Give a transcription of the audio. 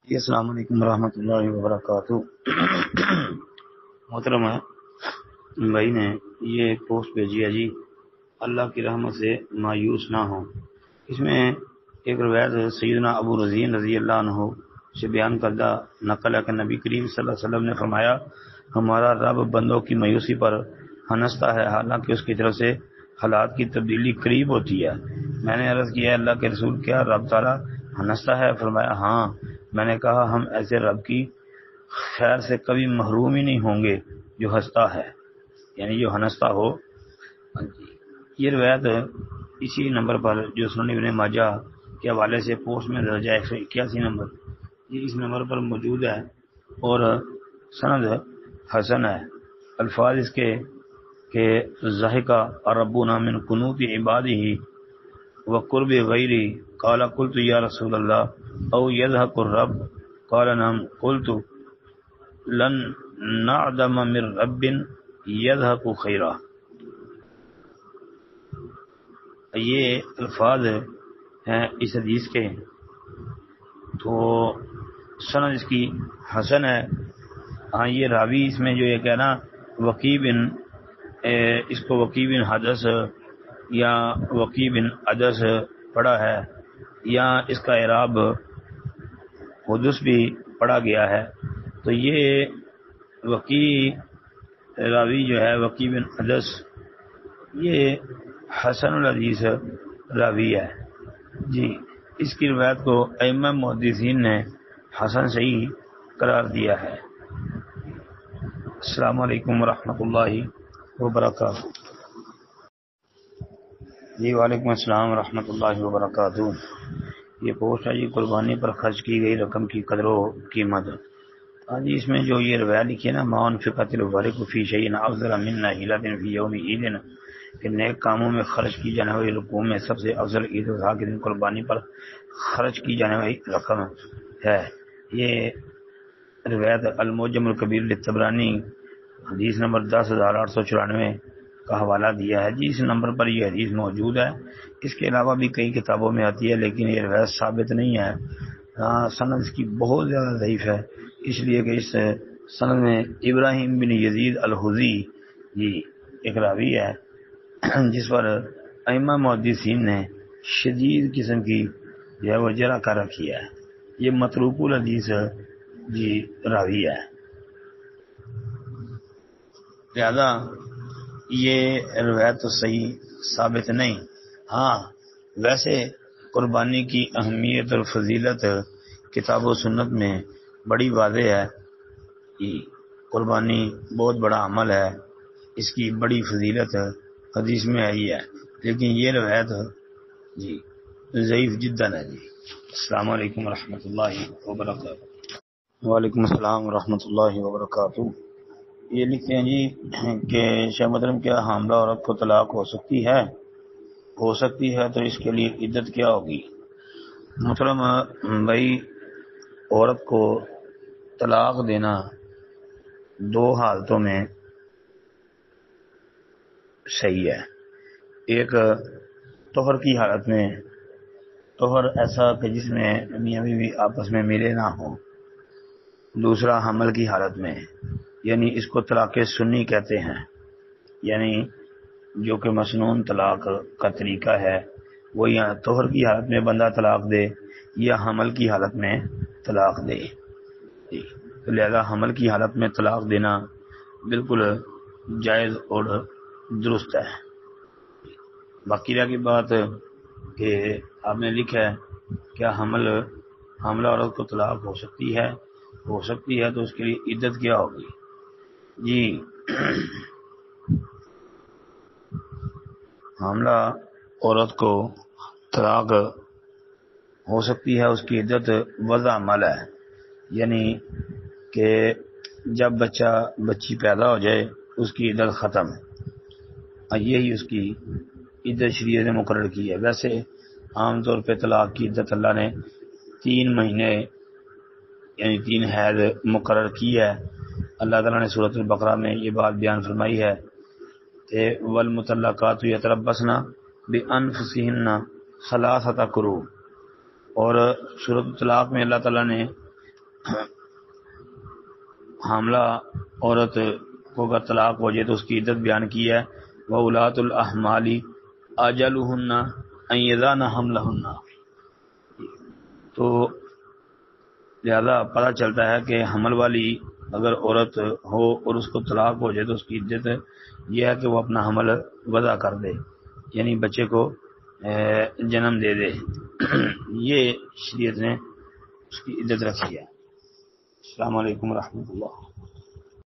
السلام علیکم ورحمۃ اللہ وبرکاتہ۔ محترم بھائی نے یہ ایک پوسٹ بھیجی ہے جی، اللہ کی رحمت سے مایوس نہ ہوں۔ اس میں ایک روایت سیدنا ابو رضین رضی اللہ عنہ سے بیان کردہ نقل ہے کہ نبی کریم صلی اللہ علیہ وسلم نے فرمایا، ہمارا رب بندوں کی مایوسی پر ہنستا ہے حالانکہ اس کی طرف سے حالات کی تبدیلی قریب ہوتی ہے۔ میں نے عرض کیا، اللہ کے رسول، کیا رب تعالیٰ ہنستا ہے؟ فرمایا ہاں۔ میں نے کہا، ہم ایسے رب کی خیر سے کبھی محروم ہی نہیں ہوں گے جو ہنستا ہے، یعنی جو ہنستا ہو۔ یہ روایت اسی نمبر پر جو سنن ابن ماجہ کے حوالے سے پوسٹ میں درج 181 نمبر، یہ اس نمبر پر موجود ہے اور سند حسن ہے۔ الفاظ اس کے کہ ضحکا ربنا من قنوت عبادہ وقرب غیری قال قلت یا رسول اللہ او یضحک الرب قال نعم قلت لن نعدم من رب یضحک خیرا۔ یہ الفاظ ہیں اس حدیث کے، تو سند اس کی حسن ہے۔ ہاں، یہ راوی اس میں جو یہ کہنا وقی بن، اس کو وقی بن حدث یا وقی بن عدس پڑھا ہے، یا اس کا اعراب حدث بھی پڑھا گیا ہے، تو یہ وقی راوی جو ہے وقی بن عدس، یہ حسن الحدیث راوی ہے جی۔ اس کی روایت کو ائمہ محدثین نے حسن صحیح قرار دیا ہے۔ السلام علیکم ورحمۃ اللہ وبرکاتہ۔ جی وعلیکم السلام ورحمۃ اللہ وبرکاتہ۔ یہ پوسٹ ہے جی، قربانی پر خرچ کی گئی رقم کی قدر و قیمت۔ ہاں جی، اس میں جو یہ روایت لکھی ہے نا، ما انفقت الورق فی شیء افضل من ناحلۃ فی یوم عید، کہ نیک کاموں میں خرچ کی جانے والی رقوم میں سب سے افضل عید الاضحیٰ کے دن قربانی پر خرچ کی جانے والی رقم ہے۔ یہ روایت المعجم الکبیر للطبرانی حدیث نمبر 10,894 کا حوالہ دیا ہے جی۔ اس نمبر پر یہ حدیث موجود ہے، اس کے علاوہ بھی کئی کتابوں میں آتی ہے، لیکن یہ روایت ثابت نہیں ہے۔ سند اس کی بہت زیادہ ضعیف ہے، اس لیے کہ اس سند میں ابراہیم بن یزید الحوزی جی ایک راوی ہے، جس پر ائمہ محدثین نے شدید قسم کی جو ہے وہ جرح کر رکھی ہے۔ یہ متروک الحدیث جی راوی ہے، لہذا یہ روایت تو صحیح ثابت نہیں۔ ہاں، ویسے قربانی کی اہمیت اور فضیلت کتاب و سنت میں بڑی واضح ہے۔ قربانی بہت بڑا عمل ہے، اس کی بڑی فضیلت حدیث میں آئی ہے، لیکن یہ روایت جی ضعیف جدا ہے جی۔ السلام علیکم ورحمۃ اللہ وبرکاتہ۔ وعلیکم السلام ورحمۃ اللہ وبرکاتہ۔ یہ لکھتے ہیں جی کہ شیخ محترم، کیا حاملہ عورت کو طلاق ہو سکتی ہے؟ ہو سکتی ہے، تو اس کے لیے عدت کیا ہوگی؟ محترم بھائی، عورت کو طلاق دینا دو حالتوں میں صحیح ہے۔ ایک طہر کی حالت میں، طہر ایسا کہ جس میں میاں بیوی آپس میں ملے نہ ہوں۔ دوسرا حمل کی حالت میں، یعنی اس کو طلاق سنی کہتے ہیں، یعنی جو کہ مسنون طلاق کا طریقہ ہے، وہ یا طہر کی حالت میں بندہ طلاق دے یا حمل کی حالت میں طلاق دے۔ تو لہذا حمل کی حالت میں طلاق دینا بالکل جائز اور درست ہے۔ باقی رہ کی بات کہ آپ نے لکھا ہے کیا حاملہ عورت کو طلاق ہو سکتی ہے؟ ہو سکتی ہے، تو اس کے لیے عدت کیا ہوگی؟ جی، حاملہ عورت کو طلاق ہو سکتی ہے، اس کی عدت وضع عمل ہے، یعنی کہ جب بچی پیدا ہو جائے اس کی عدت ختم، یہی اس کی عدت شریعت نے مقرر کی ہے۔ ویسے عام طور پہ طلاق کی عدت اللہ نے 3 مہینے یعنی 3 حیض مقرر کی ہے۔ اللہ تعالیٰ نے سورۃ البقرہ میں یہ بات بیان فرمائی ہے کہ والمطلقات یتربصن بانفسہن ثلاثۃ قروء، اور سورۃ الطلاق میں اللہ تعالیٰ نے حاملہ عورت کو اگر طلاق ہو جائے تو اس کی عدت بیان کی ہے، وَأُولَاتُ الْأَحْمَالِ أَجَلُهُنَّ أَن يَضَعْنَ حَمْلَهُنَّ. تو لہذا پتہ چلتا ہے کہ حمل والی اگر عورت ہو اور اس کو طلاق ہو جائے تو اس کی عدت یہ ہے کہ وہ اپنا حمل وضع کر دے، یعنی بچے کو جنم دے دے. یہ شریعت نے اس کی عدت رکھی ہے. السلام علیکم ورحمۃ اللہ.